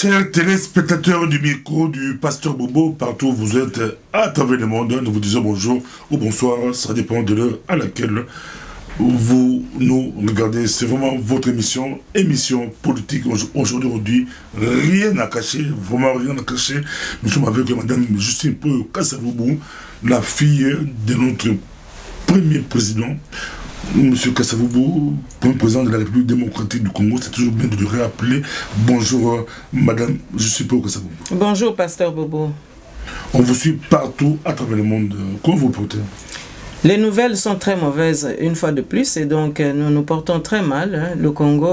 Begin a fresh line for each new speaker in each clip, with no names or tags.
Chers téléspectateurs du micro du Pasteur Bobo, partout où vous êtes à travers le monde, nous vous disons bonjour ou bonsoir, ça dépend de l'heure à laquelle vous nous regardez. C'est vraiment votre émission politique. Aujourd'hui, rien à cacher, vraiment rien à cacher. Nous sommes avec Madame Justine Paul Kassavoubou, la fille de notre premier président. Monsieur Kassavoubou, premier président de la République démocratique du Congo, c'est toujours bien de le rappeler. Bonjour, Madame Justine Paul Kassavoubou.
Bonjour, Pasteur Bobo.
On vous suit partout à travers le monde. Comment vous portez?
Les nouvelles sont très mauvaises, une fois de plus, et donc nous nous portons très mal. Hein. Le Congo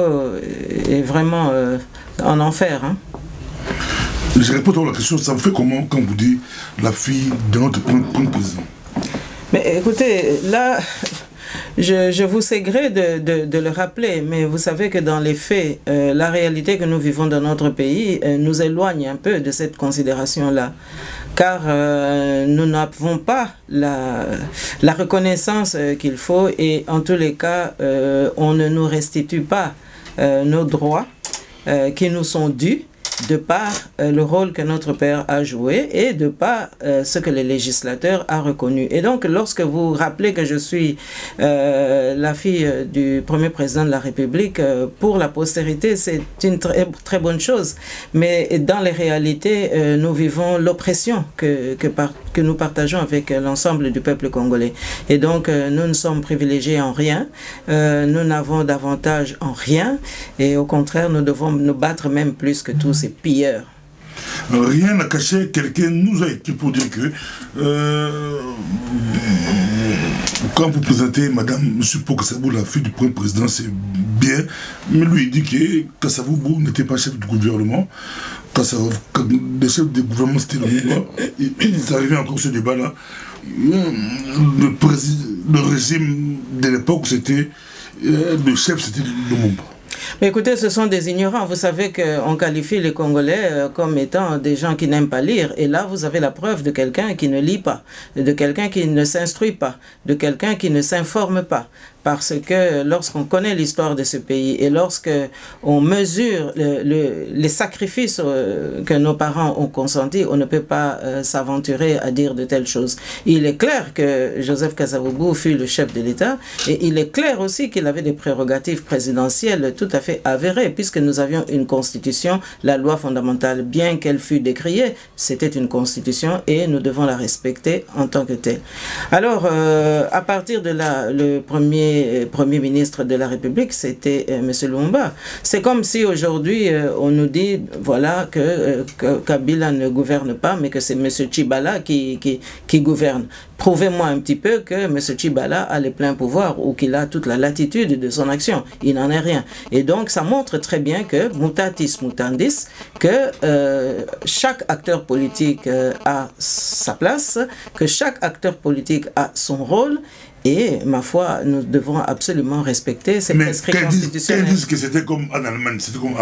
est vraiment en enfer. Hein.
Je réponds à la question, ça vous fait comment quand vous dites la fille de notre premier président?
Mais écoutez, là... Je vous sais gré de le rappeler, mais vous savez que dans les faits, la réalité que nous vivons dans notre pays nous éloigne un peu de cette considération-là. Car nous n'avons pas la reconnaissance qu'il faut et en tous les cas, on ne nous restitue pas nos droits qui nous sont dus, de par le rôle que notre père a joué et de par ce que le législateur a reconnu. Et donc, lorsque vous rappelez que je suis la fille du premier président de la République, pour la postérité, c'est une très bonne chose. Mais dans les réalités, nous vivons l'oppression que nous partageons avec l'ensemble du peuple congolais. Et donc, nous ne sommes privilégiés en rien, nous n'avons d'avantage en rien, et au contraire, nous devons nous battre même plus que tous ces pilleurs.
Rien à cacher, quelqu'un nous a écrit pour dire que quand vous présentez Madame M. Paul Kassavoubou, la fille du premier président, c'est bien, mais lui il dit que Kassavoubou n'était pas chef du gouvernement. Le chef du gouvernement c'était Lumumba. C'est arrivé encore ce débat-là. Le régime de l'époque, c'était le chef, c'était Lumumba.
Mais écoutez, ce sont des ignorants. Vous savez qu'on qualifie les Congolais comme étant des gens qui n'aiment pas lire. Et là, vous avez la preuve de quelqu'un qui ne lit pas, de quelqu'un qui ne s'instruit pas, de quelqu'un qui ne s'informe pas. Parce que lorsqu'on connaît l'histoire de ce pays et lorsque on mesure les sacrifices que nos parents ont consentis, on ne peut pas s'aventurer à dire de telles choses. Il est clair que Joseph Kassavoubou fut le chef de l'État et il est clair aussi qu'il avait des prérogatives présidentielles tout à fait avérées puisque nous avions une constitution, la loi fondamentale, bien qu'elle fût décriée, c'était une constitution et nous devons la respecter en tant que telle. Alors, à partir de là, le premier ministre de la République, c'était M. Lumumba. C'est comme si aujourd'hui, on nous dit, voilà, que Kabila ne gouverne pas, mais que c'est M. Tshibala qui gouverne. Prouvez-moi un petit peu que M. Tshibala a les pleins pouvoirs ou qu'il a toute la latitude de son action. Il n'en est rien. Et donc, ça montre très bien que, mutatis mutandis, que chaque acteur politique a sa place, que chaque acteur politique a son rôle. Et, ma foi, nous devons absolument respecter ces prescrits constitutionnels.
Mais disent que c'était comme en Allemagne. C'était comme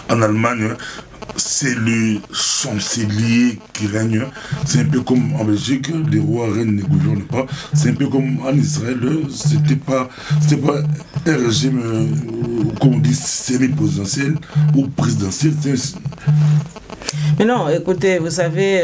en Allemagne, c'est le chancelier qui règne. C'est un peu comme en Belgique, les rois reines ne gouvernent pas. C'est un peu comme en Israël, c'était pas un régime, comme on dit, semi-présidentiel ou présidentiel.
Mais non, écoutez, vous savez,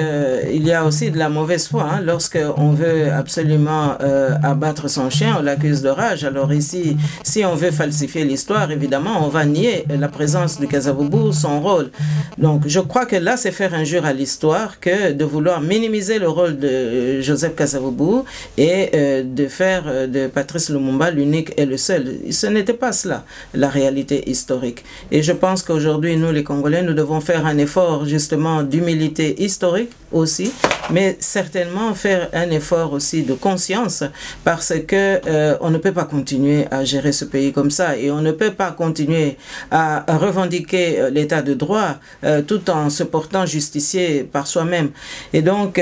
il y a aussi de la mauvaise foi. Hein, lorsqu'on veut absolument abattre son chien, on l'accuse de rage. Alors ici, si on veut falsifier l'histoire, évidemment, on va nier la présence de Kassavoubou, son rôle. Donc, je crois que là, c'est faire injure à l'histoire que de vouloir minimiser le rôle de Joseph Kassavoubou et de faire de Patrice Lumumba l'unique et le seul. Ce n'était pas cela, la réalité historique. Et je pense qu'aujourd'hui, nous, les Congolais, nous devons faire un effort justement d'humilité historique aussi, mais certainement faire un effort aussi de conscience parce que on ne peut pas continuer à gérer ce pays comme ça et on ne peut pas continuer à revendiquer l'état de droit tout en se portant justicier par soi-même. Et donc,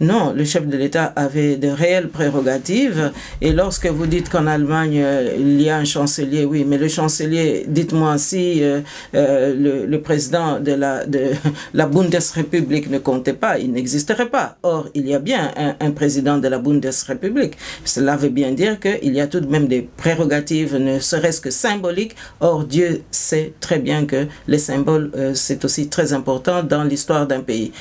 non, le chef de l'État avait de réelles prérogatives et lorsque vous dites qu'en Allemagne, il y a un chancelier, oui, mais le chancelier, dites-moi si le président la Bundesrepublik ne comptait pas, il n'existerait pas. Or, il y a bien un président de la Bundesrepublik. Cela veut bien dire qu'il y a tout de même des prérogatives, ne serait-ce que symboliques. Or, Dieu sait très bien que les symboles, c'est aussi très important dans l'histoire d'un pays.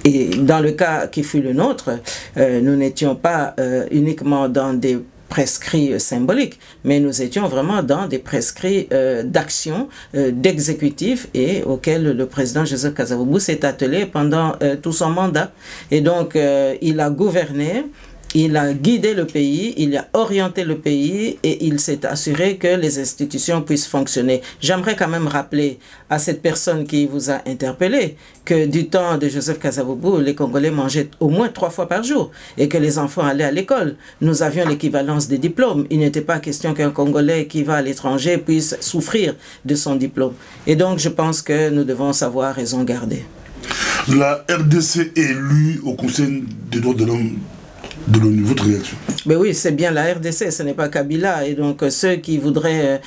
Et dans le cas qui fut le nôtre, nous n'étions pas uniquement dans des prescrits symboliques, mais nous étions vraiment dans des prescrits d'action, d'exécutif, et auxquels le président Joseph Kasavubu s'est attelé pendant tout son mandat. Et donc, il a gouverné, il a guidé le pays, il a orienté le pays et il s'est assuré que les institutions puissent fonctionner. J'aimerais quand même rappeler à cette personne qui vous a interpellé que du temps de Joseph Kasavubu, les Congolais mangeaient au moins 3 fois par jour et que les enfants allaient à l'école. Nous avions l'équivalence des diplômes. Il n'était pas question qu'un Congolais qui va à l'étranger puisse souffrir de son diplôme. Et donc je pense que nous devons savoir raison garder.
La RDC est élue au Conseil des droits de l'homme de l'ONU. Votre réaction?
Ben oui, c'est bien la RDC, ce n'est pas Kabila. Et donc ceux qui voudraient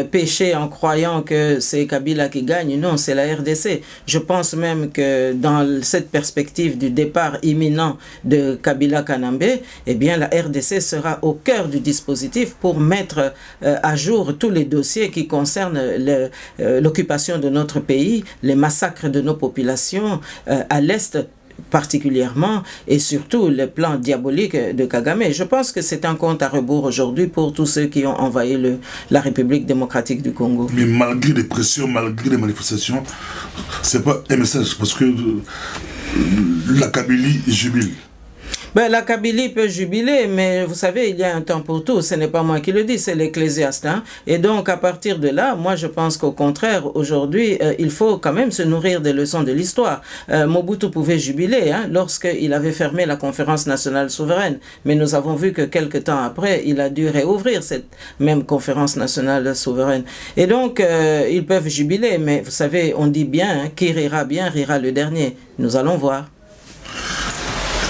pécher en croyant que c'est Kabila qui gagne, non, c'est la RDC. Je pense même que dans cette perspective du départ imminent de Kabila Kanambe, eh bien la RDC sera au cœur du dispositif pour mettre à jour tous les dossiers qui concernent l'occupation de notre pays, les massacres de nos populations à l'Est particulièrement, et surtout le plan diabolique de Kagame. Je pense que c'est un compte à rebours aujourd'hui pour tous ceux qui ont envahi la République démocratique du Congo.
Mais malgré les pressions, malgré les manifestations, c'est pas un message, parce que la Kabylie jubile.
Ben, la Kabylie peut jubiler, mais vous savez, il y a un temps pour tout. Ce n'est pas moi qui le dis, c'est l'Ecclésiaste. Hein? Et donc, à partir de là, moi, je pense qu'au contraire, aujourd'hui, il faut quand même se nourrir des leçons de l'histoire. Mobutu pouvait jubiler lorsqu'il avait fermé la conférence nationale souveraine. Mais nous avons vu que quelques temps après, il a dû réouvrir cette même conférence nationale souveraine. Et donc, ils peuvent jubiler, mais vous savez, on dit bien, qui rira bien, rira le dernier. Nous allons voir.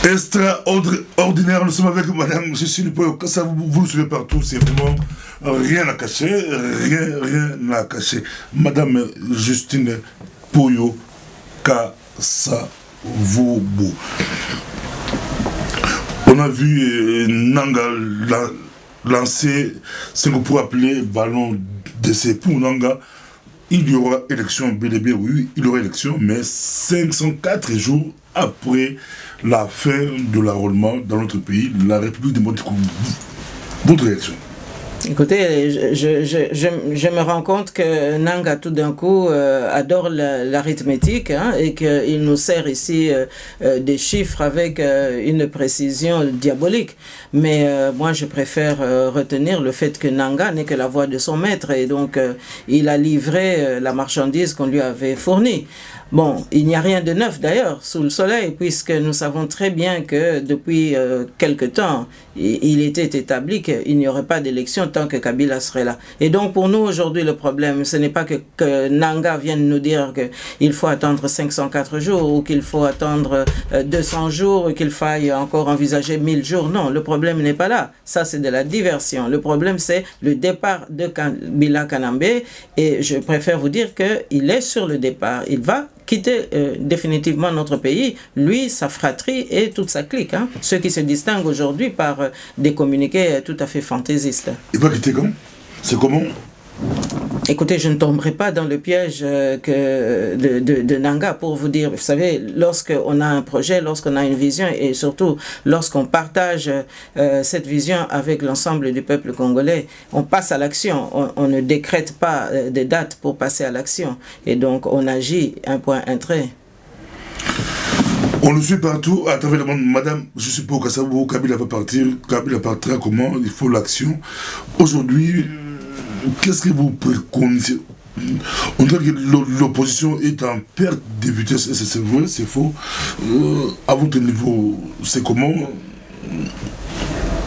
Extraordinaire, nous sommes avec Madame Cécile Poyo Kassa, vous le suivez partout, c'est vraiment rien à cacher, rien à cacher. Madame Justine Poyo Kassa Vubu. On a vu Nanga lancer ce qu'on pourrait appeler ballon d'essai pour Nanga. Il y aura élection, bel et bien, oui, il y aura élection, mais 504 jours après la fin de l'enrôlement dans notre pays, la République démocratique du Congo. Votre réaction?
Écoutez, je me rends compte que Nanga, tout d'un coup, adore l'arithmétique et qu'il nous sert ici des chiffres avec une précision diabolique. Mais moi, je préfère retenir le fait que Nanga n'est que la voix de son maître et donc il a livré la marchandise qu'on lui avait fournie. Bon, il n'y a rien de neuf d'ailleurs sous le soleil, puisque nous savons très bien que depuis quelque temps, il était établi qu'il n'y aurait pas d'élection tant que Kabila serait là. Et donc pour nous aujourd'hui, le problème, ce n'est pas que Nanga vienne nous dire qu'il faut attendre 504 jours ou qu'il faut attendre 200 jours ou qu'il faille encore envisager 1000 jours. Non, le problème n'est pas là. Ça, c'est de la diversion. Le problème, c'est le départ de Kabila Kanambe et je préfère vous dire qu'il est sur le départ. Il va quitter définitivement notre pays, lui, sa fratrie et toute sa clique. Hein. Ceux qui se distinguent aujourd'hui par des communiqués tout à fait fantaisistes.
Il va quitter quand? C'est comment?
Écoutez, je ne tomberai pas dans le piège de Nanga pour vous dire, vous savez, lorsqu'on a un projet, lorsqu'on a une vision et surtout lorsqu'on partage cette vision avec l'ensemble du peuple congolais, on passe à l'action. On ne décrète pas des dates pour passer à l'action. Et donc on agit un point, un trait.
On le suit partout à travers le monde. Madame, je suis pour Kassabou, Kabila va partir. Kabila partira comment? Il faut l'action. Aujourd'hui, qu'est-ce que vous préconisez? On dirait que l'opposition est en perte de vitesse. C'est vrai, c'est faux. À votre niveau, c'est comment?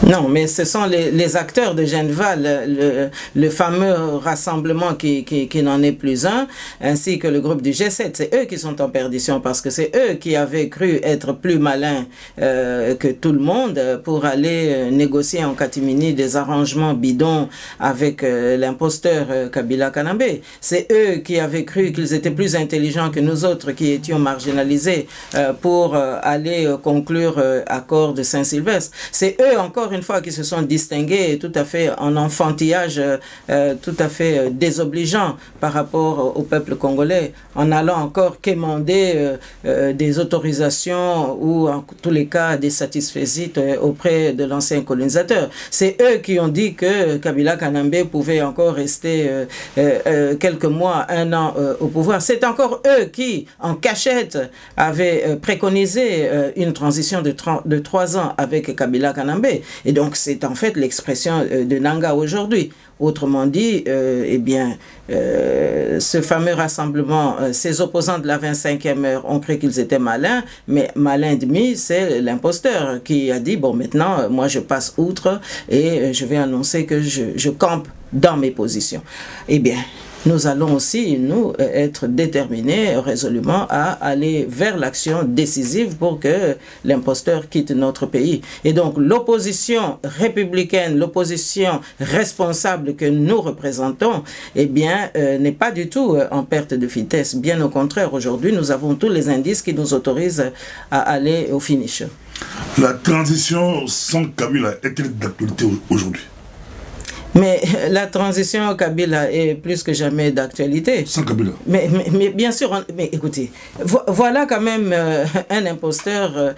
Non, mais ce sont les acteurs de Geneva, le fameux rassemblement qui n'en est plus un, ainsi que le groupe du G7. C'est eux qui sont en perdition parce que c'est eux qui avaient cru être plus malins que tout le monde pour aller négocier en catimini des arrangements bidons avec l'imposteur Kabila Kanambe. C'est eux qui avaient cru qu'ils étaient plus intelligents que nous autres qui étions marginalisés pour aller conclure accord de Saint-Sylvestre. C'est eux encore une fois qui se sont distingués tout à fait en enfantillage tout à fait désobligeant par rapport au peuple congolais, en allant encore quémander des autorisations ou en tous les cas des satisfaisances auprès de l'ancien colonisateur. C'est eux qui ont dit que Kabila Kanambe pouvait encore rester quelques mois, un an au pouvoir. C'est encore eux qui, en cachette, avaient préconisé une transition de 3 ans avec Kabila Kanambe. Et donc, c'est en fait l'expression de Nanga aujourd'hui. Autrement dit, eh bien, ce fameux rassemblement, ces opposants de la 25e heure ont cru qu'ils étaient malins, mais malin demi, c'est l'imposteur qui a dit, bon, maintenant, moi, je passe outre et je vais annoncer que je campe dans mes positions. Eh bien, nous allons aussi, nous, être déterminés résolument à aller vers l'action décisive pour que l'imposteur quitte notre pays. Et donc, l'opposition républicaine, l'opposition responsable que nous représentons, eh bien, n'est pas du tout en perte de vitesse. Bien au contraire, aujourd'hui, nous avons tous les indices qui nous autorisent à aller au finish.
La transition sans Kabila est-elle d'actualité aujourd'hui?
Mais la transition au Kabila est plus que jamais d'actualité.
Sans Kabila.
Mais bien sûr, mais écoutez, voilà quand même un imposteur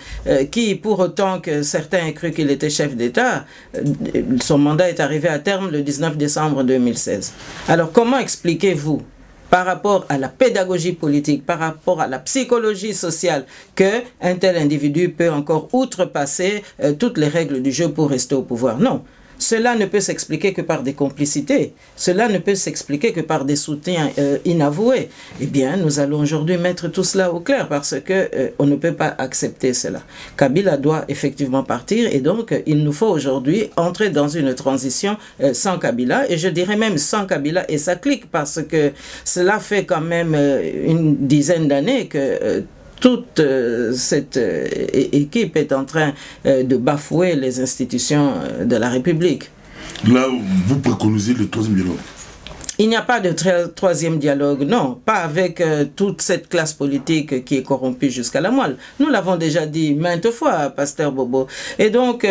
qui, pour autant que certains aient cru qu'il était chef d'État, son mandat est arrivé à terme le 19 décembre 2016. Alors comment expliquez-vous, par rapport à la pédagogie politique, par rapport à la psychologie sociale, qu'un tel individu peut encore outrepasser toutes les règles du jeu pour rester au pouvoir? Non. Cela ne peut s'expliquer que par des complicités. Cela ne peut s'expliquer que par des soutiens inavoués. Eh bien, nous allons aujourd'hui mettre tout cela au clair parce que on ne peut pas accepter cela. Kabila doit effectivement partir et donc il nous faut aujourd'hui entrer dans une transition sans Kabila et je dirais même sans Kabila et sa clique parce que cela fait quand même une dizaine d'années que toute cette équipe est en train de bafouer les institutions de la République.
Là, vous préconisez le troisième dialogue.
Il n'y a pas de troisième dialogue, non, pas avec toute cette classe politique qui est corrompue jusqu'à la moelle. Nous l'avons déjà dit maintes fois, Pasteur Bobo. Et donc,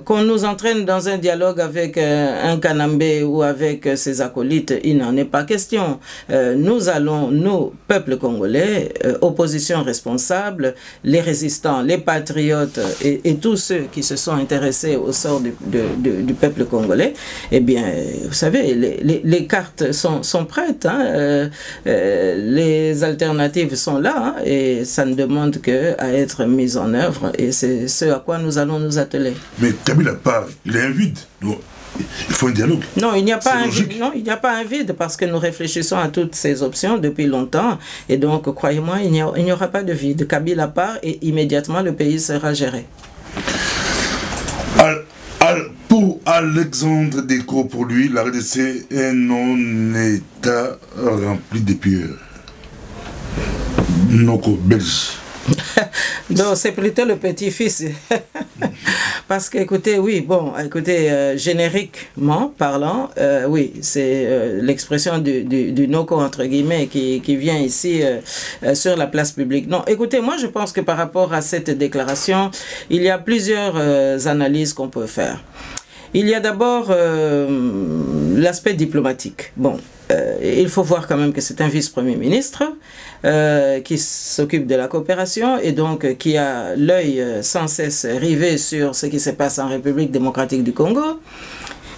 qu'on nous entraîne dans un dialogue avec un Kanambe ou avec ses acolytes, il n'en est pas question. Nous allons, nous, peuple congolais, opposition responsable, les résistants, les patriotes et tous ceux qui se sont intéressés au sort du peuple congolais, eh bien, vous savez, les cartes sont prêtes, hein, les alternatives sont là, hein, et ça ne demande qu'à être mis en œuvre, et c'est ce à quoi nous allons nous atteler.
Mais Kabila part, il est un vide. Donc, il faut un dialogue.
Non, il n'y a pas un vide. Non, il n'y a pas un vide parce que nous réfléchissons à toutes ces options depuis longtemps, et donc croyez-moi, il n'y aura pas de vide. Kabila part et immédiatement le pays sera géré.
Pour Alexandre Descaux, pour lui, la RDC est non-État rempli de pilleurs. Noko, belge.
Non, c'est plutôt le petit-fils. Parce que, écoutez, oui, bon, écoutez, génériquement parlant, oui, c'est l'expression du Noko, entre guillemets, qui vient ici sur la place publique. Non, écoutez, moi, je pense que par rapport à cette déclaration, il y a plusieurs analyses qu'on peut faire. Il y a d'abord l'aspect diplomatique. Bon, il faut voir quand même que c'est un vice-premier ministre qui s'occupe de la coopération et donc qui a l'œil sans cesse rivé sur ce qui se passe en République démocratique du Congo.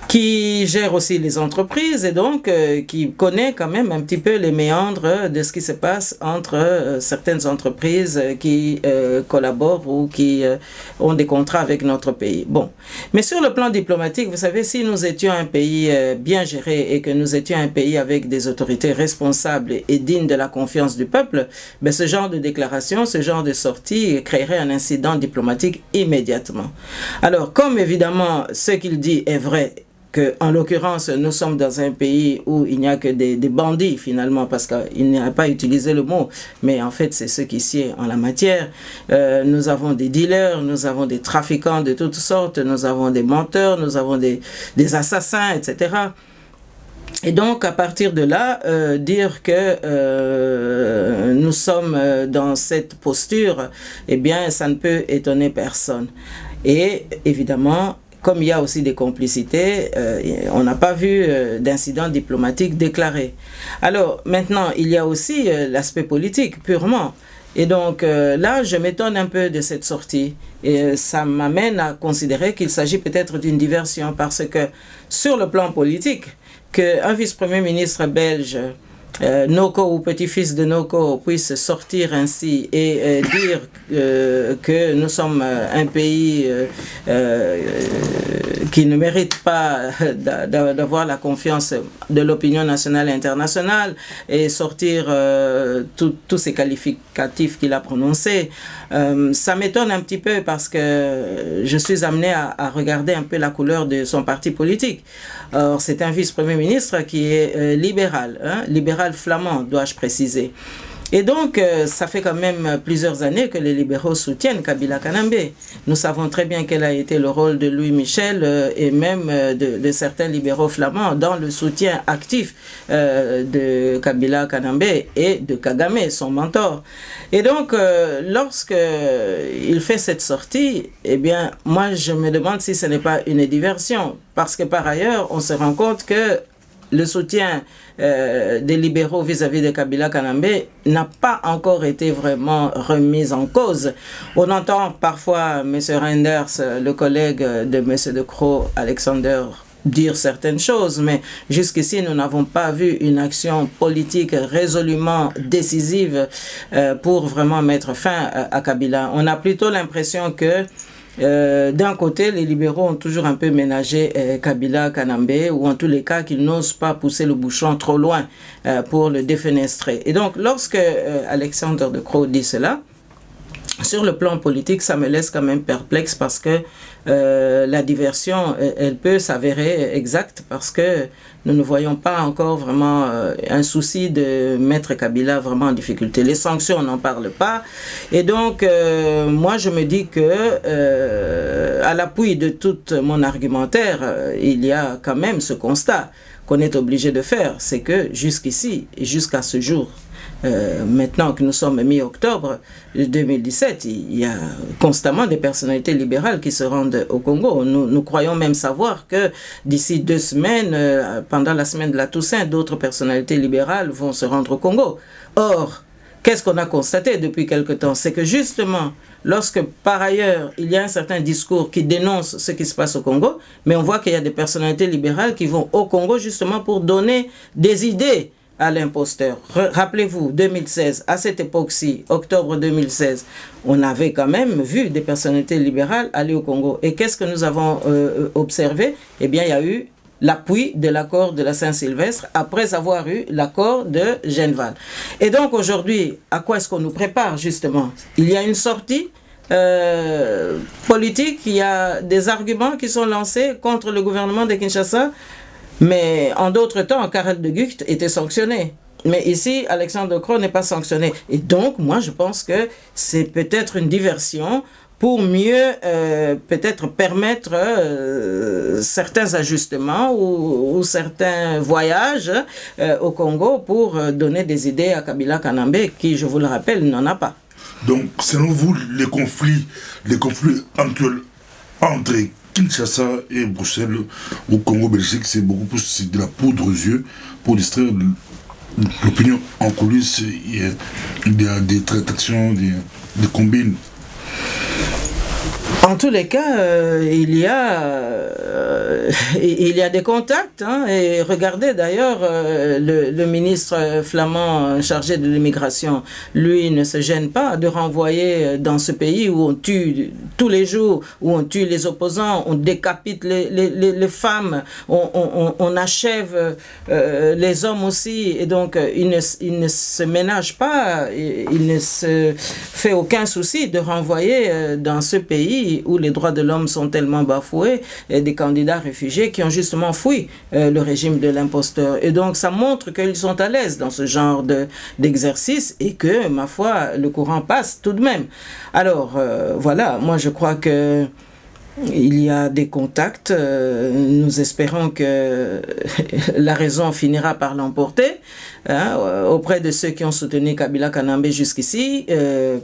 qui gère aussi les entreprises et donc qui connaît quand même un petit peu les méandres de ce qui se passe entre certaines entreprises qui collaborent ou qui ont des contrats avec notre pays. Bon, mais sur le plan diplomatique, vous savez, si nous étions un pays bien géré et que nous étions un pays avec des autorités responsables et dignes de la confiance du peuple, ben ce genre de déclaration, ce genre de sortie créerait un incident diplomatique immédiatement. Alors, comme évidemment ce qu'il dit est vrai, en l'occurrence, nous sommes dans un pays où il n'y a que des bandits, finalement, parce qu'il n'a pas utilisé le mot, mais en fait, c'est ce qui sied en la matière. Nous avons des dealers, nous avons des trafiquants de toutes sortes, nous avons des menteurs, nous avons des assassins, etc. Et donc, à partir de là, dire que nous sommes dans cette posture, eh bien, ça ne peut étonner personne. Et évidemment, comme il y a aussi des complicités, on n'a pas vu d'incident diplomatique déclaré. Alors, maintenant, il y a aussi l'aspect politique, purement. Et donc, là, je m'étonne un peu de cette sortie. Et ça m'amène à considérer qu'il s'agit peut-être d'une diversion, parce que, sur le plan politique, qu'un vice-premier ministre belge, Noko ou petit-fils de Noko puisse sortir ainsi et dire que nous sommes un pays qui ne mérite pas d'avoir la confiance de l'opinion nationale et internationale et sortir tous ces qualificatifs qu'il a prononcés, ça m'étonne un petit peu parce que je suis amené à regarder un peu la couleur de son parti politique. Or, c'est un vice-premier ministre qui est libéral, hein, libéral flamand, dois-je préciser. Et donc, ça fait quand même plusieurs années que les libéraux soutiennent Kabila Kanambe. Nous savons très bien quel a été le rôle de Louis Michel et même de certains libéraux flamands dans le soutien actif de Kabila Kanambe et de Kagame, son mentor. Et donc, lorsque il fait cette sortie, eh bien, moi, je me demande si ce n'est pas une diversion. Parce que par ailleurs, on se rend compte que le soutien des libéraux vis-à-vis de Kabila Kanambe n'a pas encore été vraiment remis en cause. On entend parfois M. Reinders, le collègue de M. De Croo, Alexander, dire certaines choses, mais jusqu'ici, nous n'avons pas vu une action politique résolument décisive pour vraiment mettre fin à Kabila. On a plutôt l'impression que d'un côté, les libéraux ont toujours un peu ménagé Kabila Kanambe, ou en tous les cas qu'ils n'osent pas pousser le bouchon trop loin pour le défenestrer. Et donc, lorsque Alexander De Croo dit cela, sur le plan politique, ça me laisse quand même perplexe parce que la diversion, elle peut s'avérer exacte parce que nous ne voyons pas encore vraiment un souci de mettre Kabila vraiment en difficulté. Les sanctions, on n'en parle pas. Et donc, moi, je me dis que, à l'appui de tout mon argumentaire, il y a quand même ce constat qu'on est obligé de faire. C'est que jusqu'ici, et jusqu'à ce jour, maintenant que nous sommes mi-octobre 2017, il y a constamment des personnalités libérales qui se rendent au Congo. Nous croyons même savoir que d'ici 2 semaines, pendant la semaine de la Toussaint, d'autres personnalités libérales vont se rendre au Congo. Or, qu'est-ce qu'on a constaté depuis quelque temps? C'est que justement, lorsque par ailleurs, il y a un certain discours qui dénonce ce qui se passe au Congo, mais on voit qu'il y a des personnalités libérales qui vont au Congo justement pour donner des idées à l'imposteur. Rappelez-vous, 2016, à cette époque-ci, octobre 2016, on avait quand même vu des personnalités libérales aller au Congo. Et qu'est-ce que nous avons observé? Eh bien, il y a eu l'appui de l'accord de la Saint-Sylvestre après avoir eu l'accord de Genval. Et donc aujourd'hui, à quoi est-ce qu'on nous prépare justement? Il y a une sortie politique, il y a des arguments qui sont lancés contre le gouvernement de Kinshasa. Mais en d'autres temps, Karel de Gucht était sanctionné. Mais ici, Alexandre De Croo n'est pas sanctionné. Et donc, moi, je pense que c'est peut-être une diversion pour mieux peut-être permettre certains ajustements ou certains voyages au Congo pour donner des idées à Kabila Kanambe, qui, je vous le rappelle, n'en a pas.
Donc, selon vous, les conflits actuels entre Kinshasa et Bruxelles ou Congo-Belgique, c'est beaucoup plus de la poudre aux yeux pour distraire l'opinion en coulisses. Il y a des tractations, des combines
En tous les cas, il y a des contacts. Hein, et regardez d'ailleurs, le ministre flamand chargé de l'immigration, lui, ne se gêne pas de renvoyer dans ce pays où on tue tous les jours, où on tue les opposants, on décapite les femmes, on achève les hommes aussi. Et donc, il ne se ménage pas, il ne se fait aucun souci de renvoyer dans ce pays où les droits de l'homme sont tellement bafoués, et des candidats réfugiés qui ont justement fui le régime de l'imposteur. Et donc ça montre qu'ils sont à l'aise dans ce genre d'exercice et que, ma foi, le courant passe tout de même. Alors voilà, moi je crois que il y a des contacts, nous espérons que la raison finira par l'emporter auprès de ceux qui ont soutenu Kabila Kanambe jusqu'ici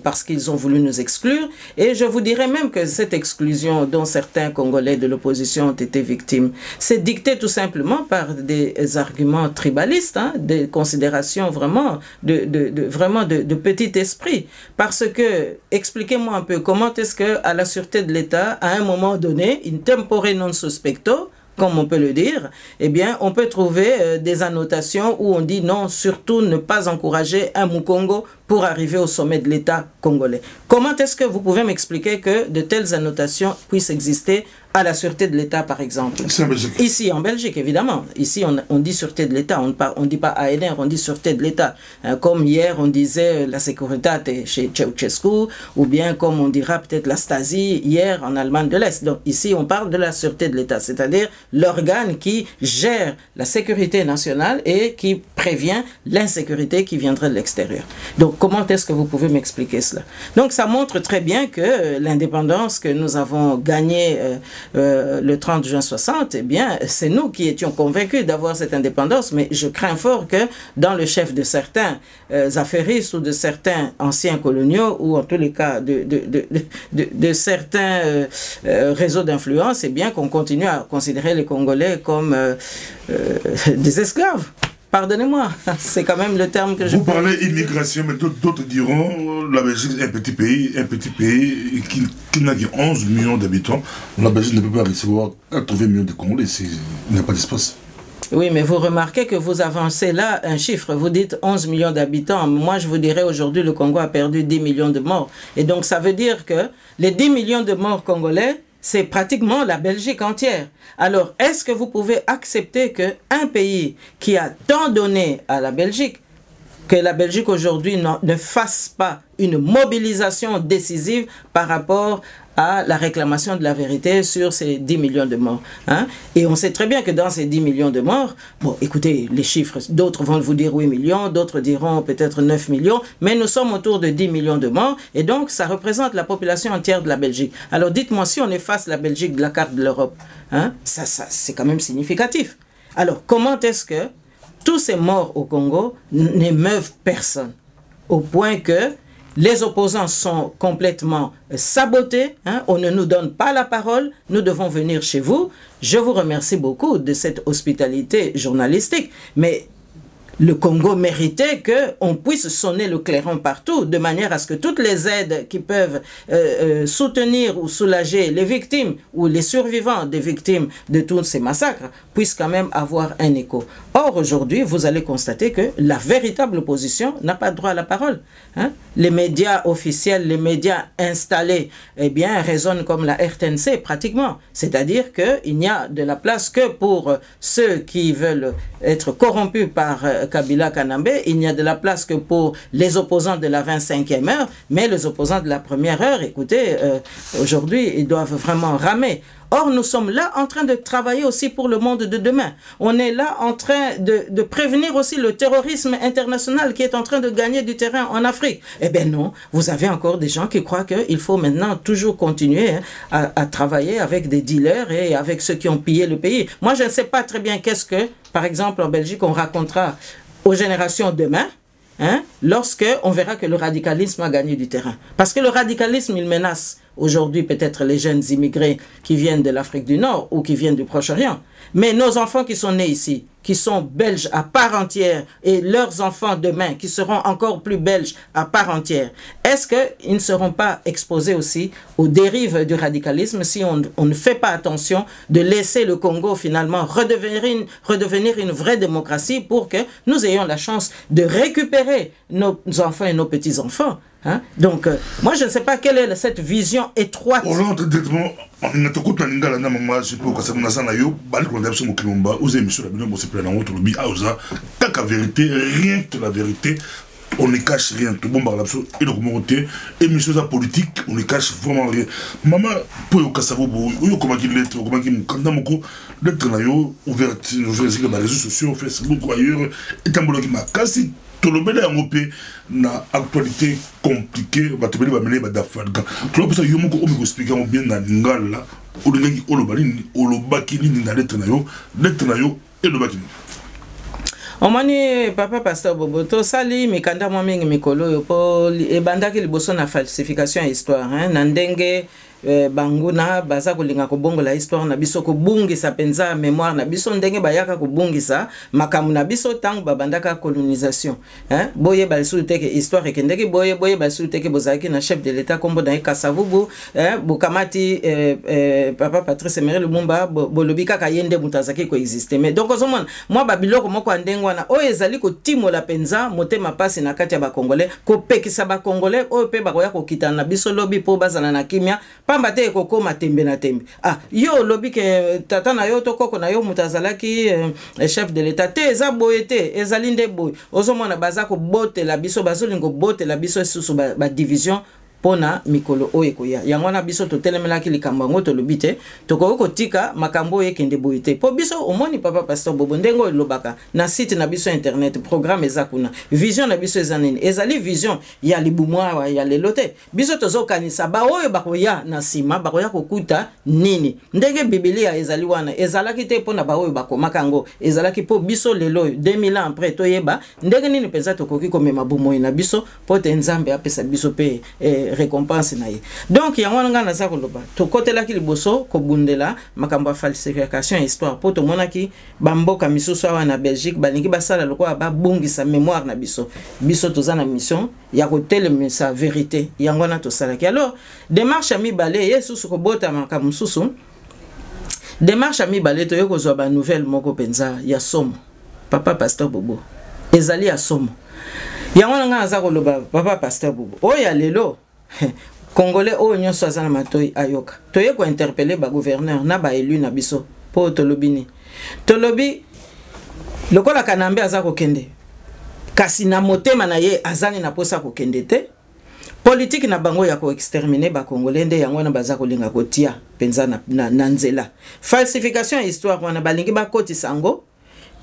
parce qu'ils ont voulu nous exclure. Et je vous dirais même que cette exclusion dont certains Congolais de l'opposition ont été victimes, c'est dicté tout simplement par des arguments tribalistes, des considérations vraiment de petit esprit. Parce que, expliquez-moi un peu, comment est-ce qu'à la sûreté de l'État, à un moment donné, in tempore non suspecto, comme on peut le dire, eh bien, on peut trouver des annotations où on dit non, surtout ne pas encourager un Mukongo pour arriver au sommet de l'État congolais. Comment est-ce que vous pouvez m'expliquer que de telles annotations puissent exister à la sûreté de l'État, par exemple? Ici, en Belgique, évidemment. Ici, on dit sûreté de l'État, on ne dit pas ANR, on dit sûreté de l'État. Comme hier, on disait la sécurité chez Ceausescu, ou bien comme on dira peut-être la Stasi hier en Allemagne de l'Est. Donc ici, on parle de la sûreté de l'État, c'est-à-dire l'organe qui gère la sécurité nationale et qui prévient l'insécurité qui viendrait de l'extérieur. Donc, comment est-ce que vous pouvez m'expliquer cela? Donc, ça montre très bien que l'indépendance que nous avons gagnée le 30 juin 60, eh bien, c'est nous qui étions convaincus d'avoir cette indépendance, mais je crains fort que dans le chef de certains affairistes ou de certains anciens coloniaux, ou en tous les cas de certains réseaux d'influence, eh bien, qu'on continue à considérer les Congolais comme des esclaves. Pardonnez-moi, c'est quand même le terme que je...
Vous parlez immigration, mais d'autres diront la Belgique est un petit pays qui n'a que 11 millions d'habitants. La Belgique ne peut pas recevoir 80 millions de Congolais, il n'y a pas d'espace.
Oui, mais vous remarquez que vous avancez là un chiffre, vous dites 11 millions d'habitants. Moi, je vous dirais aujourd'hui, le Congo a perdu 10 millions de morts. Et donc, ça veut dire que les 10 millions de morts congolais, c'est pratiquement la Belgique entière. Alors, est-ce que vous pouvez accepter qu'un pays qui a tant donné à la Belgique, que la Belgique aujourd'hui ne fasse pas une mobilisation décisive par rapport à la réclamation de la vérité sur ces 10 millions de morts. Et on sait très bien que dans ces 10 millions de morts, bon, écoutez, les chiffres, d'autres vont vous dire 8 millions, d'autres diront peut-être 9 millions, mais nous sommes autour de 10 millions de morts, et donc ça représente la population entière de la Belgique. Alors dites-moi, si on efface la Belgique de la carte de l'Europe, ça c'est quand même significatif. Alors comment est-ce que tous ces morts au Congo n'émeuvent personne, au point que les opposants sont complètement sabotés, on ne nous donne pas la parole, nous devons venir chez vous. Je vous remercie beaucoup de cette hospitalité journalistique, mais le Congo méritait qu'on puisse sonner le clairon partout, de manière à ce que toutes les aides qui peuvent soutenir ou soulager les victimes ou les survivants des victimes de tous ces massacres puissent quand même avoir un écho. Or, aujourd'hui, vous allez constater que la véritable opposition n'a pas droit à la parole. Les médias officiels, les médias installés, eh bien, résonnent comme la RTNC pratiquement. C'est-à-dire qu'il n'y a de la place que pour ceux qui veulent être corrompus par Kabila Kanambe, il n'y a de la place que pour les opposants de la 25e heure, mais les opposants de la première heure, écoutez, aujourd'hui, ils doivent vraiment ramer. Or, nous sommes là en train de travailler aussi pour le monde de demain. On est là en train de prévenir aussi le terrorisme international qui est en train de gagner du terrain en Afrique. Eh bien non, vous avez encore des gens qui croient qu'il faut maintenant toujours continuer à travailler avec des dealers et avec ceux qui ont pillé le pays. Moi, je ne sais pas très bien qu'est-ce que, par exemple, en Belgique, on racontera aux générations demain, lorsque on verra que le radicalisme a gagné du terrain. Parce que le radicalisme, il menace aujourd'hui peut-être les jeunes immigrés qui viennent de l'Afrique du Nord ou qui viennent du Proche-Orient. Mais nos enfants qui sont nés ici, qui sont belges à part entière, et leurs enfants demain qui seront encore plus belges à part entière, est-ce qu'ils ne seront pas exposés aussi aux dérives du radicalisme si on ne fait pas attention de laisser le Congo finalement redevenir une vraie démocratie pour que nous ayons la chance de récupérer nos enfants et nos petits-enfants? Hein? Donc, moi, je ne sais pas quelle est cette vision étroite.
Vérité, rien que la vérité. On ne cache rien. Tout bon, et donc, émission politique, on ne cache vraiment rien. Maman, pour le Kassavobo, comment il est, comment il est, l'être ouvert sur les réseaux sociaux, Facebook ou ailleurs, et tant que ma casse. Tout le monde est na actualité compliquée, va te mener à d'affaires. Tout le monde est expliqué bien dans l'ingala, ou le balini, ou le bakini dans l'être nayo et le bakini.
Omani papa pasteur Bobo to sali mikanda mwa mingi mikolo yo po ebandaki liboso na falsification ya histoire hein na ndenge banguna baza kolinga kobongola histoire na biso kobungisa penza mémoire na biso ndenge bayaka kobungisa makamu na biso tango babandaka colonisation hein boye balisu teke histoire ekendeki boye balisu teke bozaki na chef de l'état kombo na Kasavubu hein bokamati papa Patrice Emery Lumumba bolobika kayende mutazaki ko exister mais donc ozomona moi babiloko moko ndengwa na oyo ezali kotimola penza motema pasi na kati ya ba congolais kopekisa ba congolais oyo pe bakoya kokitana na biso lobi po bazana na kimia pamba te kokoma tembe na tembe yo lobi ke tata na yo to koko na yo mutazalaki chef de l'état te eza boye te ezali nde boye ozomona baza ko botela biso bazolingo botela biso susu ba division pona mikolo oye koya yango na biso totelemelaki likambo ngo to lobite toko kotika makambo ekende boyete po biso omoni papa pasteur Bobo ndengo lobaka na site na biso internet programme ezakuna vision na biso ezanini ezali vision ya libumwa ya lelote biso tozokanisa ba oyo bakoya na sima bakoya kokuta nini ndenge biblia ezali wana ezalaki te pona ba oyo bakomaka ngo ezalaki po biso lelo 2000 ans après toyeba ndenge nini penza tokoki komema bumoyi na biso po te nzambe apesa biso pe récompense na ye donc yango nga na za koloba to kotela ki liboso ko bundela makambo falsification ya histoire po to monaki bamboka misusu awa na Belgique balingi basala lokwa ba bungisa mémoire na biso toza na mission ya ko telemisa vérité yango na to salaki alors démarche ami balé yesusu ko bota makambo susu démarche ami balé to yoko zo ba nouvelle moko penza ya somo papa pasteur Bobo ezali ya somo yango nga na za koloba papa pasteur Bobo oya lelo Congolais oyo nyonso azana matoi ayoka toye ko interpeller ba gouverneur na ba élu na biso po tolobini tolobi lokola kanambe aza ko kende kasi na motema na ye azani na posa ko kende te politique na bango ya ko exterminer ba Congolais nde yango na baza ko linga ko tia penza na nzela falsification ya histoire wana balingi ba koti sango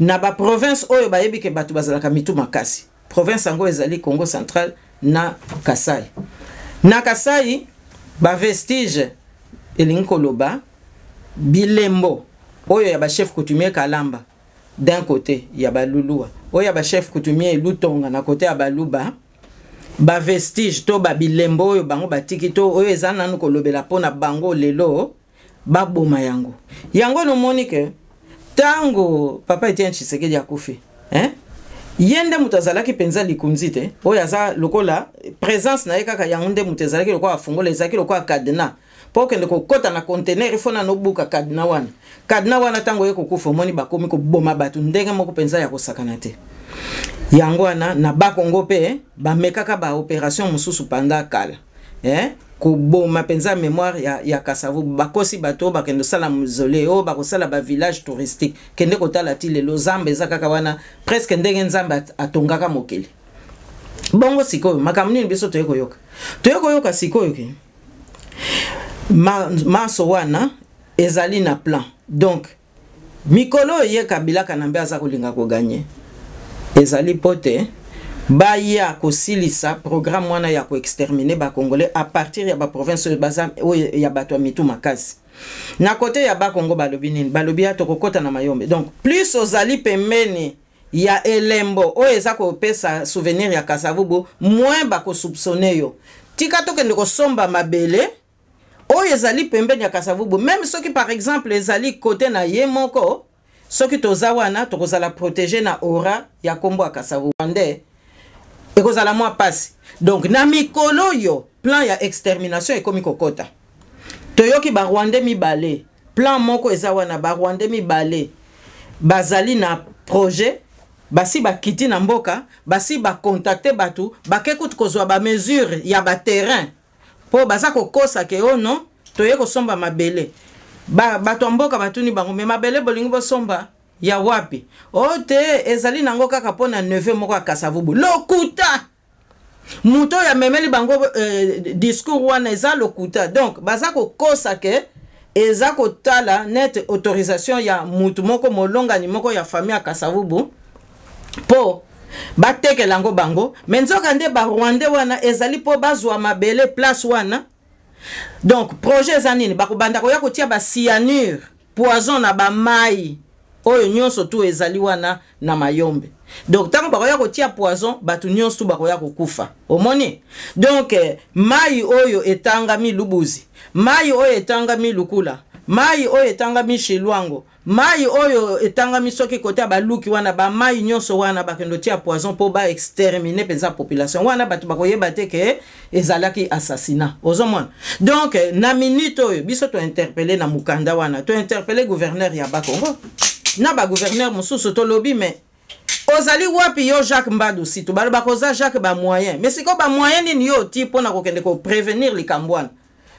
na ba province oyo bayebi ke batu bazalaka mitu makasi province sango ezali Congo central na Kasai na Kasai ba vestige elinkoloba bilembo oyo ya ba chef coutumier Kalamba d'un côté ya ba Lulua oyo ya ba chef coutumier Lutonga na côté ya ba Luba ba vestige to ba bilembo oyo bango batiki to oyo ezana nanu kolobela pona bango lelo ba boma yango no monike tango papa Etienne Tshisekedi akufi hein yende mutazalaki penza likunzi te oyo aza lokola présence na yekaka yango mutazalaki lokola afungola ezaki lokola cadenas po kende kokota na conteneur ifona no buka cadenas wana tango yeko kufa moni bakomi ko boma batu ndenge moko penza ya kosakana te yango wana na ba Congo pe ba mekaka ba opération mususu panda kala ko boma penza mémoire ya Kasavubu bakosi bato bakendo sala mausolée bakosala ba village touristique kende kotala ti lelo Nzambe ezaka wana presque ndenge Nzambe atongaka mokili bongo sikoyo makamuni biso toyoka sikoyo ke maso wana ezali na plan donc mikolo ye Kabila Kanambe aza kolinga ko gagner ezali pote baya kosilisa programme wana ya ko exterminer ba Congolais à partir ya ba province baza ya bato mitu makasi na côté ya ba Congo balobi nini balobi ya tokokota na mayombe donc plus ozali pembeni ya elembo o eza ko pesa souvenir ya Kasavubu moins ba ko soupçonner yo tika tokende ko somba mabele o ezali pembeni ya Kasavubu même soki par exemple ezali côté na ye moko soki tozawana tokozala protéger na aura ya kombo ya Kasavubu nde ekozala mwa pasi donc na mikolo yo plan ya extermination ekomi kokota toyoki ba Rwandais mibale plan moko ezawana ba Rwandais mibale bazali na projet basi bakiti na mboka basi ba contacter batu bakekuti kozwa ba mesure ya ba terrain po baza kokosa ke ono toye kosomba mabele bato mboka batuni bango me mabele bolingi bosomba ya wapi ote ezali nango kaka pona neve moko ya Kasavubu lokuta muto ya memeli bango discours wana eza lokuta donc baza kokosa ke eza kotala net autorisation ya mutu moko molongani moko ya famille ya Kasavubu po bateke lango bango menzoka nde ba Rwandais wana ezali po bazwa mabele place wana donc projet zanini bakobanda koya kotia ba cyanure poison na ba mai oyo nyonso tu ezali wana na mayombe donc tango bakoya kotia poison batu nyonso tu bakoya kokufa omoni donc mai oyo etangami lubuzi mai oyo etangami lukula mai oyo etangami shilwango mai oyo etangami soki kote baluki wana ba mai nyonso wana bakendo tia poison po ba exterminer peza population wana batu bakoyeba te ke ezalaki assassinat ozomona donc na minute oyo biso to interpeller na mukanda wana to interpeller gouverneur ya Bakongo na ba gouverneur mususu to lobby mais ozali wapi yo Jacques Mbadu sito balo bakoza Jacques ba moyen mais siko ba moyen ni yo ti pona ko kende ko prévenir likambwana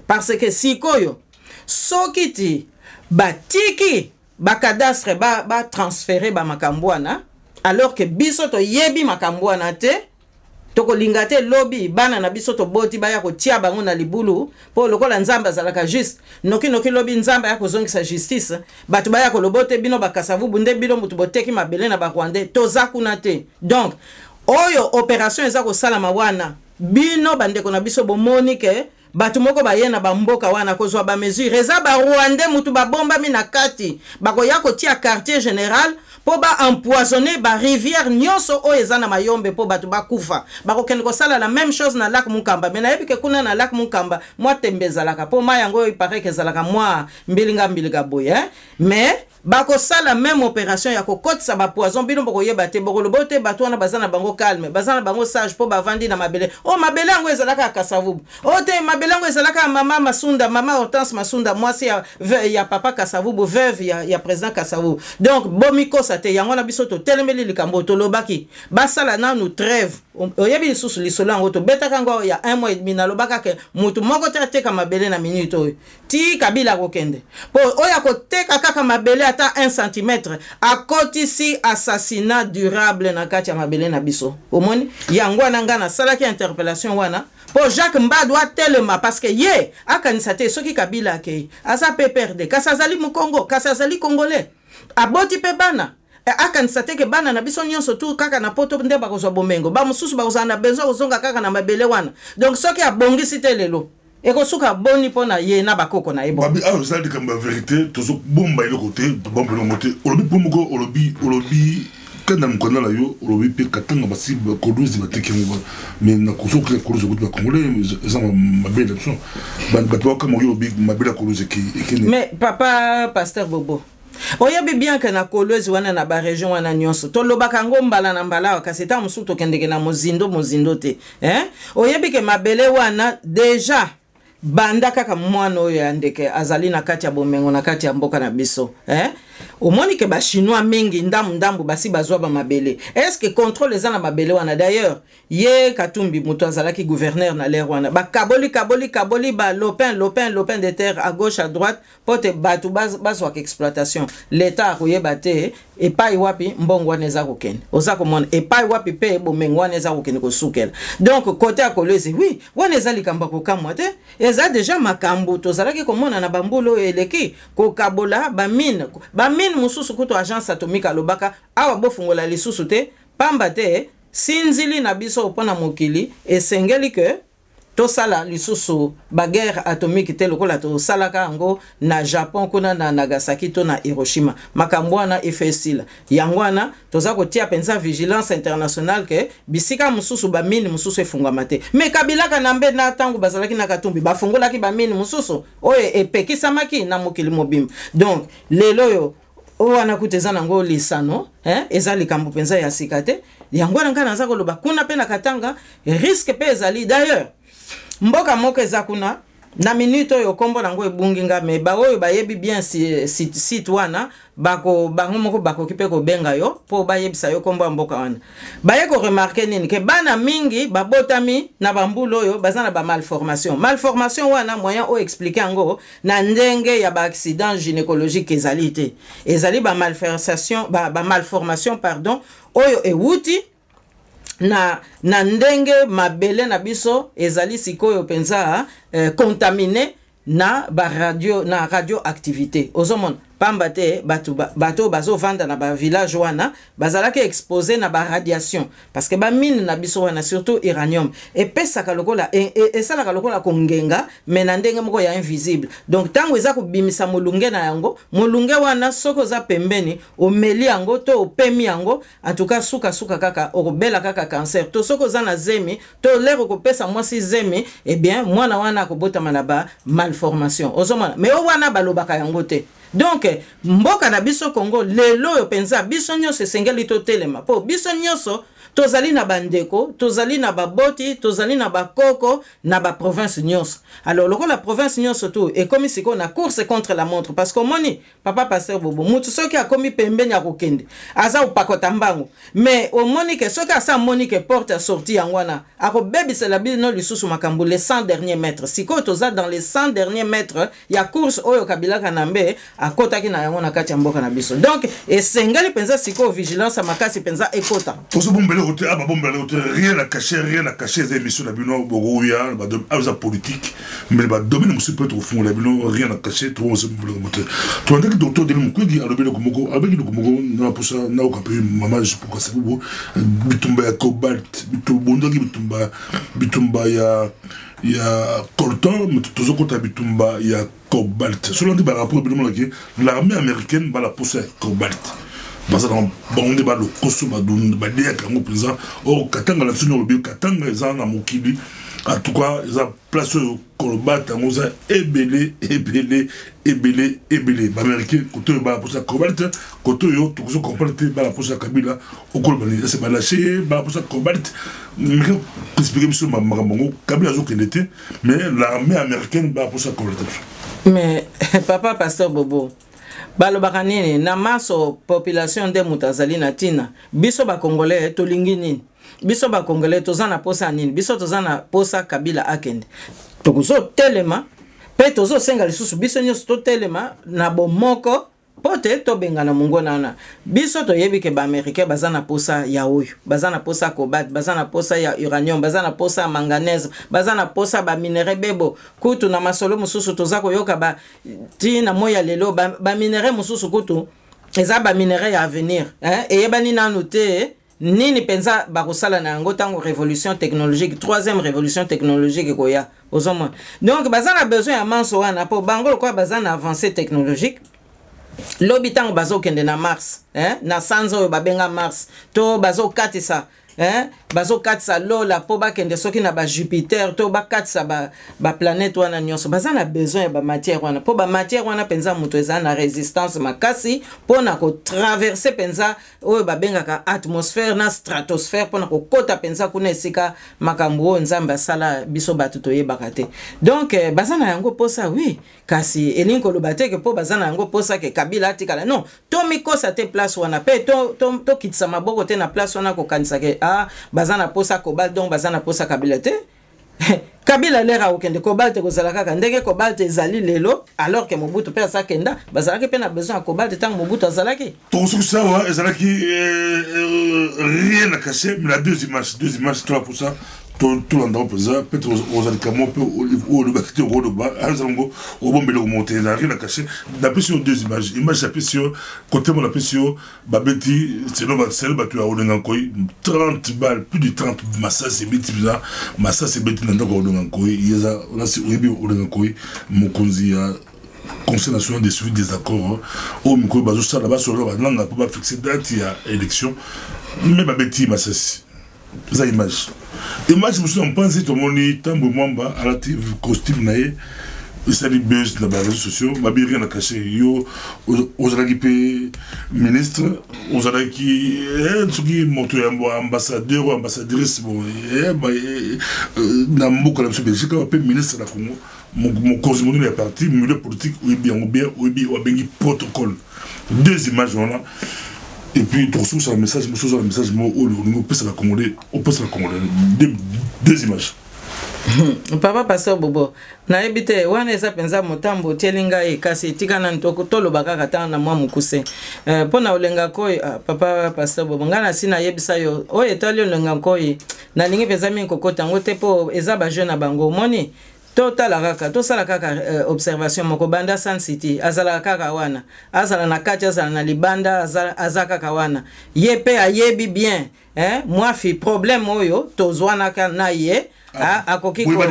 parce que sikoyo soki ti batiki ba cadastre ba transférer ba makambwana alors que biso to yebi makambwana te toko lingate lobby bana na biso to boti ba ya ko tia bango na libulu po lokola nzamba zalaka juste noki lobby nzamba ya ko zongisa justice batu ba ya ko lobote bino ba Kasavubu nde bino mutu boteki mabele na ba Rwandais toza kuna te donc oyo opération eza ko salama wana bino bandeko na biso bomoni ke batu moko bayena bamboka wana kozwa ba mesure eza ba Rwandais mutu ba bomba mina kati bakoya ko tia quartier général po ba empoisonner ba rivière nyonso o eza na mayombe po batu bakufa bakokende ko sala la même chose na lac Mukamba mais na yebi ke kuna na lac Mukamba mwa tembezalaka po mayango il paraît que zalaka mwa mbilinga boye mais bako sala même opération ya kokotisa ba poison bino boko yeba te boko lobote batu wana bazana bango calme bazana bango sage po bavandi na mabele o mabele yango ezalaka Kasavubu o te mabele yango ezalaka mama Masunda mama Hortense Masunda mwasi ya papa Kasavubu veuve ya président Kasavubu donc bomiko sa te yango na biso to telemeli likambo to lobaki basala nanu trêve oyebi lisusu lisolo yango to betaka ngo ya 1 mois et demi na lobaka ke mutu moko te teka mabele na minute oyo ti Kabila kokende po oya ko teka kaka mabele ata 1 cm akotisi assassinat durable na kati ya mabele na biso omoni yango wana ngana salaki interpellation wana po Jacques Mbadu atelema parce que ye akanisa te soki Kabila akei asa PPRD kasazali mukongo kasazali congolais aboti pe bana akanisa te ke bana na biso nyonso tu kaka na poto nde bakozwa bomengo ba mususu bakozana na besoin kozonga kaka na mabele wana donc soki abongisi te lelo ekosuka boni pona ye na bakoko na ebo
babi alors ça dit comme la vérité tozo bomba ile côté bomba le côté olobi pomoko olobi kana mukona la yo olobi pe katanga basi koduzi bateke ngo mais na kosoka koduzi ko ba congolais ça mabele option batwa comme yo olobi mabele koduzi ki
mais papa pasteur Bobo oyebi bien que na kolwezi wana na ba région wana nyonso to lobaka ngo mbala na mbala kasi ta musu to kendeke na mozindo te oyebi ke mabele wana déjà banda kaka mwana oyo ya ndeke azali na kati ya bomengo na kati ya mboka na biso omoni ke ba chinois mingi ndambu basi bazwa ba mabele est-ce que contrôle eza na mabele wana d'ailleurs ye Katumbi muto azalaki gouverneur na l'air wana ba kaboli ba lopin de terre à gauche à droite pote batu bazwa exploitation l'état koyeba te epai wapi mbongo wana eza kokende oza komona epai wapi pe bomengo wana eza kokende kosukela donc côté à kolwezi oui wana eza likamba kokamwa te eza déjà makambo tozalaki komona na bambulo eleki kokabola ba mine mususu kuto agence atomique alobaka awa bofungola lisusu te pamba te sinzili na biso opona mokili esengeli ke to sala lisusu ba guerre atomique te lokola to salaka yango na Japon kuna na Nagasaki to na Hiroshima makambo wana efesila yango wana toza kotia penza vigilance internationale ke bisika mususu ba mine mususu efungama te me Kabila kanambe na tangu bazalaki na Katumbi bafungolaki ba mine mususu oyo epekisamaki na mokili mobimba donc lelo yo wana kuteza nango lisano eza likambo penza ya sikate yango nanga naza koloba kuna pe na Katanga risque pe ezali d'ailleurs mboka moko eza kuna na minute oyo kombo nango ebunginga me ba oyo bayebi bien site wana bango moko bakokipe ko benga yo po bayebisa yo kombo mboka wana baye ko remarquer nini ke bana mingi babotami na bambulo oyo bazana ba malformation wana moyen o expliquer ngo na ndenge ya ba accident gynécologique ezali ba malformation pardon oyo ewuti na ndenge mabele na biso ezali sikoyo penza contaminé na radioactivité ozomona pamba te bato bazo vanda na ba village wana bazalaki exposé na ba radiation parce que ba mine na biso wana surtout uranium epesaka lokola esalaka lokola kongenga mais na ndenge moko ya invisible donc tango eza kubimisa molunge na yango molunge wana soko za pembeni omeli yango to opemi yango en tout cas suka kaka okobela kaka cancer to soko za na zemi to lero kopesa mwasi zemi et bien mwana wana akobotama na ba malformation ozomana mais o wana balobaka yango te. Donc mboka na biso Congo lelo yo penza biso nyonso esengeli to telema po biso nyonso tozali na bandeko tozali na baboti tozali na bakoko na ba province nyonso alors lokola province nyonso to ekomi siko na course contre la montre parce que moni papa pasteur Bobo mutu soki akomi pembeni ya kokende aza upakota mbango mais omoni ke soki asa moni ke porte à sortie yangwana akobebisela bino lisusu makambo les 100 derniers mètres siko toza dans les 100 derniers mètres ya course oyo Kabila Kanambe akotaki na yango na kati ya mboka na biso donc esengeli penza siko vigilance makasi penza ekota
rien à cacher, les émissions de Bino, Borouya, la politique, mais le domaine aussi peut être au fond, rien à cacher, trop aussi pour le moteur. Tu as dit que le docteur de Moukou dit à l'obéle Komoko, avec le Komoko, n'a pas ça, n'a aucun peu, maman, je peux casser vous, Bitumba ya Cobalt, Bitumba ya Coltan, mais tout autres Bitumba ya Cobalt. Selon des rapports, l'armée américaine va la pousser Cobalt. Parce que on débat le costume bah dire que président oh Katanga la sunu le Katanga eza na mokili en tout cas eza place Kolobata moza ebele ba américain côté ba pour ça Cobalt côté yo tout ça comprendre ba pour ça Kabila au Kolobani c'est ba lâché ba pour ça Cobalt mais expliquer monsieur makambo Kabila zo kenete mais l'armée américaine ba pour ça Cobalt
mais papa pasteur Bobo balobaka nini na maso population de mutazali na tina biso ba congolais tolingi nini biso ba congolais tozana posa nini biso tozana posa Kabila akende tokuzo telema pe tozo senga lisusu biso nyos to telema na bomoko pote to bengana mungona na biso to yebi ke ba américain bazana posa ya oyo bazana posa cobalt bazana posa ya uranium bazana posa manganèse bazana posa ba minerai bebo kutu na masolo mususu tozako yoka ba tina moya lelo ba minerai mususu kutu eza ba minerai ya avenir et yebani nanu te nini penza bakosala na yango tango révolution technologique troisième révolution technologique koya ozoma donc bazana besoin ya manso wana po bango kwa bazana avancée technologique lobi tango bazo kende na Mars na sanzo oyo babenga Mars to bazo katisa bazo katisa lola po bakende soki na ba Jupiter to bakatisa ba planète wana nyonso bazana besoin ya ba matière wana po ba matière wana penza muto eza na résistance makasi po na ko traverser penza oyo babengaka atmosphère na stratosphère po na ko kota penza kuna esika makambo nzamba sala biso batu to yebaka te donc bazana yango posa oui kasi elinko lobate ke po bazana yango posa ke Kabila atikala non to mikosa te place wana pe to kitisa maboko te na place wana ko kanisa ke bazana posa cobalt donc bazana posa Kabila te Kabila lera okende cobalt ko zala kaka ndenge cobalt ezali lelo alors que Mobutu pe sa kenda bazala ke pe na besoin de cobalt tant Mobutu azalaki
to ça ouais ezalaki rien à cacher mais la deux images 3% tout l'endroit présent, peut-être aux alicaments, ou le bâtiment au bas, à Zango, au bon mélo monté, n'a rien à cacher. D'après sur deux images. Image d'après sur, côté mon appel sur, Babeti, c'est le bateau à Olengankoi, 30 balles, plus de 30 massas, c'est bêtis bizarre, massas, c'est bêtis dans le Olengankoi, il y a, on a c'est Olengankoi, mon konzi, Conseil national des suivis des accords, au micro bazo ça là-bas sur le on n'a pas fixé date, il y a élection, mais Babeti, massas, ça image. Image, je me suis pensé tout le monde, tambo mwamba, à la TV, costume naïe, ça dit buzz dans les réseaux sociaux, ma bien rien à cacher, yo, aux alakipé ministre, aux alaki, qui montent ambassadeur ou ambassadrice, bon, dans mon collègue Belgique, on appelle ministre de la Congo, mon correspondant est parti, milieu politique, ou bien, protocole. Deux images, voilà. Et puis, tu reçois le message, on peut se la commander, deux images.
Papa Pasteur Bobo, na ebite wana eza penza motambo tielinga e kasi tikana ntoko tolo bakaka tana mwa mukuse. Pona olenga koi Papa Pasteur Bobo ngana sina yebisa yo o etali olenga koi na lingi penza mi kokota ngote po eza ba jeune bango moni. Total kaka to sala kaka observation moko banda Sun City azala kaka wana azala na kati azala na libanda azala kaka wana yepe ayebi bien moi fi problème oyo tozwana na ye akoki ko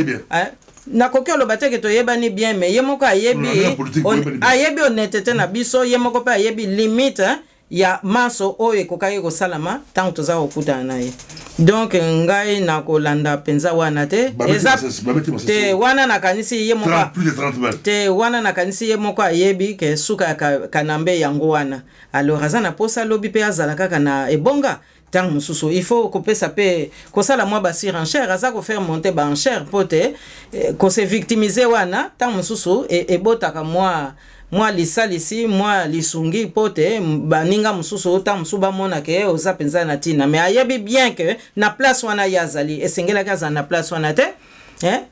na koki olobate ke to yebani bien mais ye moko ayebi ayebi honnêteté na biso ye moko pa ayebi limite ya maso oyo kokaki ko salama tant toza okuta na ye. Donc ngai na kolanda penza wana te te wana na kanisi ye moko
plus de 30 balles
te wana na kanisi ye moko ayebi ke suka kanambe yango wana alors azana posa lobi pe azala kaka na ebonga tant mususu il faut couper ça pe ko sala moi ba surenchère aza ko faire monter ba enchère pote ko se victimiser wana tant mususu e botaka moi lisalisi moi lisungi pote baninga mususu ta musuba mona ke oza penza na tina mais ayebi bien que na place wana yazali esengela kaza na place wana te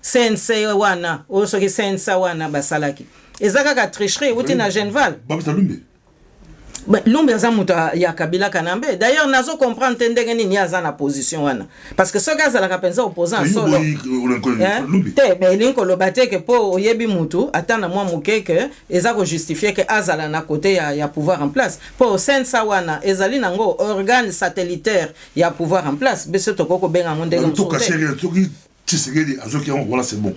sense wana osoki sense wana basalaki ezaka ka tricherie uti na Genval
babita lumbi
Lumbi aza muta ya Kabila Kanambe. D'ailleurs, nazo comprendre tendenge ni aza na position wana. Parce que ce gars la kapenza opposant solo. Te mais linko lo bate que po oyebi mutu atana mwa mukeke eza ko justifier que azala na côté ya pouvoir en place. Po sensa wana ezali nango organe satellitaire ya pouvoir en place. Beso tokoko benga ngondenge musu.
Voilà, c'est bon.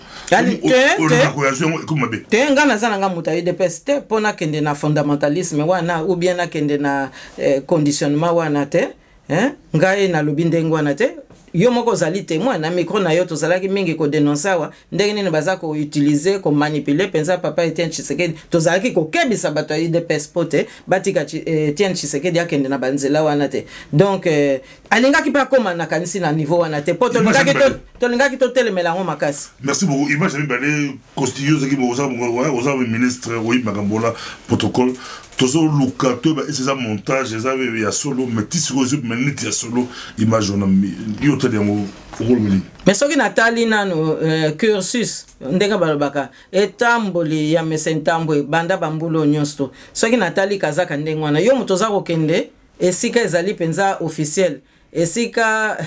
Tenga naza nanga muta UDPS te pona kende na fondamentalisme wana ou bien na kende na conditionnement wana te ngai na lobindengo wana te yo moko zali témoin na micro na yo to zalaki mingi ko dénoncer wa ndenge nini baza ko utiliser ko manipuler penza papa Etienne Tshisekedi to zalaki ko kebisa bato ya UDPS pote batika Etienne Tshisekedi akende na banzela wana te donc alinga ki pa koma na kanisi na niveau wana te poto lingaki to telemela ngo makasi.
Merci beaucoup. Image mi bale costilleuse ki oza ministre oui makambola protocole tozo lukato ba esa montage eza ya solo mais tisiko zo minute ya solo image on yo tadi ngo rôle.
Mais soki natali nanu cursus ndenge balobaka etamboli ya mesentambo banda bambulo nyonso soki natali kazaka ndenge wana yo muto za kokende esika ezali penza officiel esika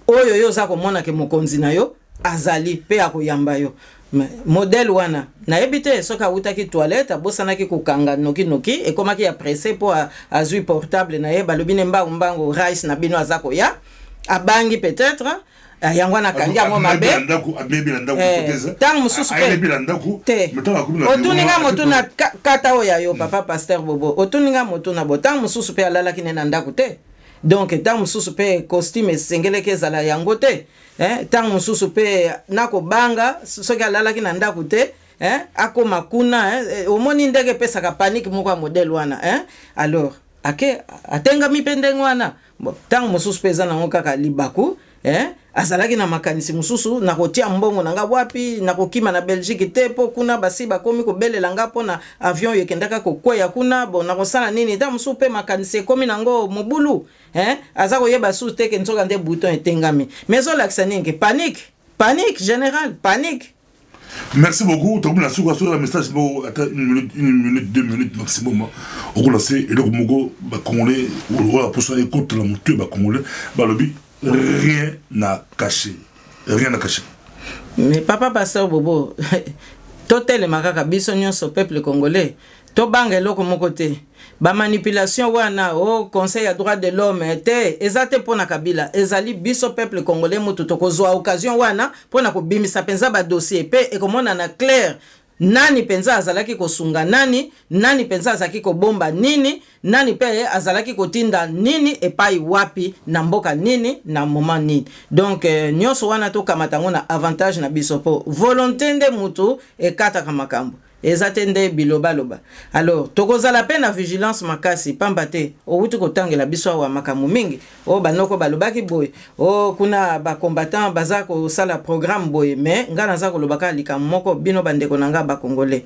oyo yo za komona ke mokonzi na yo azali pe akoyamba yo modèle wana na ebite soka utaki toilette bosana ki kokanga noki e komaki ya pressé po azui portable na ye balobine mbango rice na bino azako ya abangi peut-être yango na kangia mo mabe tang mususu pe otuninga moto na kata oya yo papa Pasteur Bobo otuninga moto na botang mususu pe alala kinena ndaku te donc tang mususu pe costume sengeleke zala yango te tang mususu pe nako banga soki alalaki na ndaku te ako makuna omoni ndenge pesa ka panique moko modèle wana alors ake atenga mipendenge wana tang mususu pe zana ngokaka libaku azalaki na makanisi mususu na kotia mbongo nanga wapi na kokima na Belgique te po kuna basi bakomi ko belela nga pona avion yekendaka kokweya kuna bon na kosala nini ta mususu pe makanisi komi nango mobulu azako yeba su te ke nzoka nde bouton etengami mais zo laksa ninge panique générale panique.
Merci beaucoup. Tu as sur un message une minute, 2 minutes maximum. On va lancer et le Mogo Congolais ou pour ça écoute la monture Congolais. Balobi rien n'a caché. rien à cacher.
Mais papa pasteur Bobo, totel makaka biso nyonso peuple congolais, to bangelo ko mokote. Ba manipulation wana au Conseil à droit de l'homme était ezate pona Kabila, ezali biso peuple congolais mutu tokozwa occasion wana pona ko bimisa penza ba dossier pe e komona na clair. Nani penza azalaki kosunga nani, nani penza azalaki kobomba nini, nani pe azalaki kotinda nini epai wapi na mboka nini na moment nini. Donc nyonso wana to kamatango na avantage na biso po volonté nde mutu ekata kamakambo. Ezatende biloba loba. Alors, tokozala pe na vigilance makasi pambate. O wutu kotangela biso wa makamu mingi. O banoko balobaki boy. O kuna ba combattant bazako sala programme boy. Mais ngana zako lobaka likamu moko bino bandeko nanga ba congolais.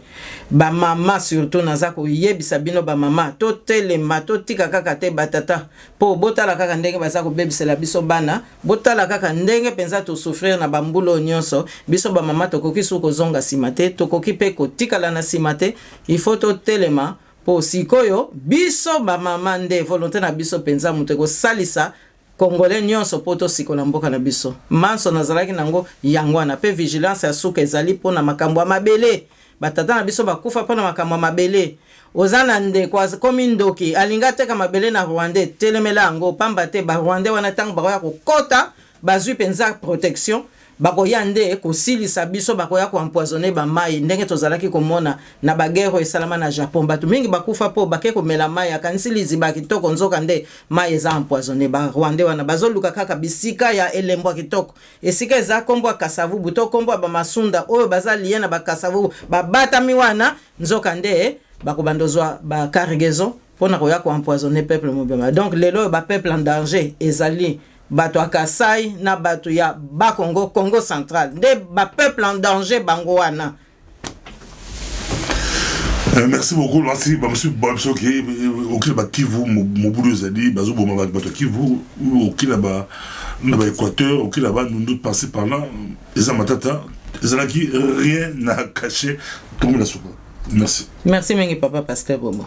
Ba mama surtout nazako yebisa bino ba mama. To telema to tika kaka te batata. Po botala kaka ndenge bazako bebisela biso bana. Botala kaka ndenge penza to souffrir na bambulo nyonso. Biso ba mama tokoki suko zonga simate. Tokoki pe kotika na simate, il faut to telema po sikoyo biso ba mama nde volonté na biso penza muteko salisa congolais nyonso poto sikola mboka na biso manso nazalaki nango yango na pe vigilance ya suka ezali pona makambo ya mabele batata na biso bakufa pona makambo ya mabele ozana nde kwa komi ndoki alinga teka mabele na Rwanda telemela yango pamba te ba Rwanda wana tango bakoya kokota bazwi penza protection bakoya nde kosilisa biso bakoya ko empoisonner ba mai ndenge tozalaki komona na bagero esalama na Japon batu mingi bakufa po bake komela mai akansilizi bakitoko nzoka nde mai eza empoisonner ba Rwanda wana bazoluka kaka bisika ya elembo kitoko esika eza kombo kasavu buto kombo ba masunda oyo bazali na bakasavu babata miwana nzoka nde bakobandozwa ba cargaison pona koya ko empoisonner peuple mobema. Donc lelo ba peuple en danger ezali bato a Kasai na bato ya Bakongo, Congo central. De ba peuple en danger bango wana.
Merci beaucoup. Merci monsieur Babso qui auquel ba Kivu Mobudu Zadi, bazo boma ba Kivu auquel là-bas na Équateur, auquel là-bas nous passer par là. Les amatata, les anaki rien n'a caché. Tout le monde a souffert. Merci.
Merci mengi papa pasteur Bobo.